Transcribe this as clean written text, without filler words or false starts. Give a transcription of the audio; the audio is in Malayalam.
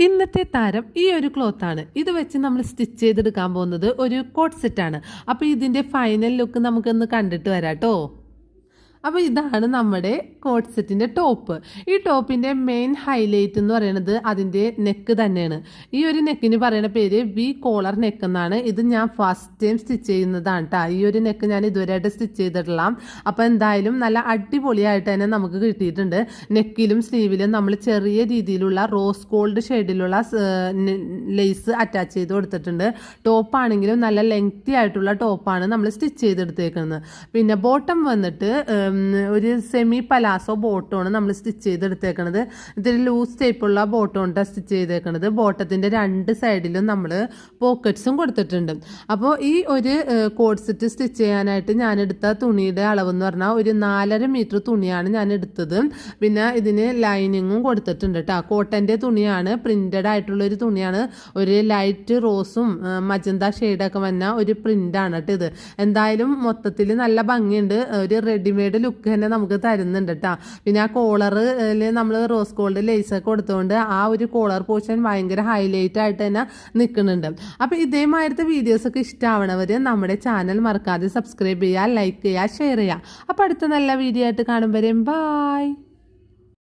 ഇന്നത്തെ താരം ഈ ഒരു ക്ലോത്താണ്. ഇത് വെച്ച് നമ്മൾ സ്റ്റിച്ച് ചെയ്തെടുക്കാൻ പോകുന്നത് ഒരു കോട്ട് സെറ്റാണ്. അപ്പോൾ ഇതിൻ്റെ ഫൈനൽ ലുക്ക് നമുക്കൊന്ന് കണ്ടിട്ട് വരാം കേട്ടോ. അപ്പോൾ ഇതാണ് നമ്മുടെ കോട്ട് സെറ്റിൻ്റെ ടോപ്പ്. ഈ ടോപ്പിൻ്റെ മെയിൻ ഹൈലൈറ്റ് എന്ന് പറയുന്നത് അതിൻ്റെ നെക്ക് തന്നെയാണ്. ഈ ഒരു നെക്കിന് പറയുന്ന പേര് വി കോളർ നെക്ക് എന്നാണ്. ഇത് ഞാൻ ഫസ്റ്റ് ടൈം സ്റ്റിച്ച് ചെയ്യുന്നതാണ് കേട്ടോ. ഈ ഒരു നെക്ക് ഞാൻ ഇതുവരെയായിട്ട് സ്റ്റിച്ച് ചെയ്തിട്ടില്ല. അപ്പോൾ എന്തായാലും നല്ല അടിപൊളിയായിട്ട് തന്നെ നമുക്ക് കിട്ടിയിട്ടുണ്ട്. നെക്കിലും സ്ലീവിലും നമ്മൾ ചെറിയ രീതിയിലുള്ള റോസ് ഗോൾഡ് ഷെയ്ഡിലുള്ള ലേസ് അറ്റാച്ച് ചെയ്ത് കൊടുത്തിട്ടുണ്ട്. ടോപ്പാണെങ്കിലും നല്ല ലെങ്തി ആയിട്ടുള്ള ടോപ്പാണ് നമ്മൾ സ്റ്റിച്ച് ചെയ്തെടുത്തേക്കുന്നത്. പിന്നെ ബോട്ടം വന്നിട്ട് ഒരു സെമി പലാസോ ബോട്ടമാണ് നമ്മൾ സ്റ്റിച്ച് ചെയ്തെടുത്തേക്കണത്. ഇതിൽ ലൂസ് ടൈപ്പുള്ള ബോട്ടമാണ് സ്റ്റിച്ച് ചെയ്തേക്കണത്. ബോട്ടത്തിൻ്റെ രണ്ട് സൈഡിലും നമ്മൾ പോക്കറ്റ്സും കൊടുത്തിട്ടുണ്ട്. അപ്പോൾ ഈ ഒരു കോട്ട് സെറ്റ് സ്റ്റിച്ച് ചെയ്യാനായിട്ട് ഞാൻ എടുത്ത തുണിയുടെ അളവെന്ന് പറഞ്ഞാൽ ഒരു 4.5 മീറ്റർ തുണിയാണ് ഞാൻ എടുത്തത്. പിന്നെ ഇതിന് ലൈനിങ്ങും കൊടുത്തിട്ടുണ്ട് കേട്ടോ. കോട്ടൻ്റെ തുണിയാണ്, പ്രിൻ്റഡ് ആയിട്ടുള്ളൊരു തുണിയാണ്. ഒരു ലൈറ്റ് റോസും മജന്ത ഷെയ്ഡൊക്കെ വന്ന ഒരു പ്രിൻ്റാണ് കേട്ടോ ഇത്. എന്തായാലും മൊത്തത്തിൽ നല്ല ഭംഗിയുണ്ട്. ഒരു റെഡിമെയ്ഡ് ലുക്ക് തന്നെ നമുക്ക് തരുന്നുണ്ട് കേട്ടോ. പിന്നെ ആ കോളറിൽ നമ്മൾ റോസ് ഗോൾഡ് ലേസൊക്കെ കൊടുത്തുകൊണ്ട് ആ ഒരു കോളർ പോർഷൻ ഭയങ്കര ഹൈലൈറ്റ് ആയിട്ട് തന്നെ നിൽക്കുന്നുണ്ട്. അപ്പോൾ ഇതേമാതിരത്തെ വീഡിയോസൊക്കെ ഇഷ്ടമാവണവർ നമ്മുടെ ചാനൽ മറക്കാതെ സബ്സ്ക്രൈബ് ചെയ്യുക, ലൈക്ക് ചെയ്യുക, ഷെയർ ചെയ്യുക. അപ്പോൾ അടുത്ത നല്ല വീഡിയോ ആയിട്ട് കാണുമ്പോഴേയും ബായ്.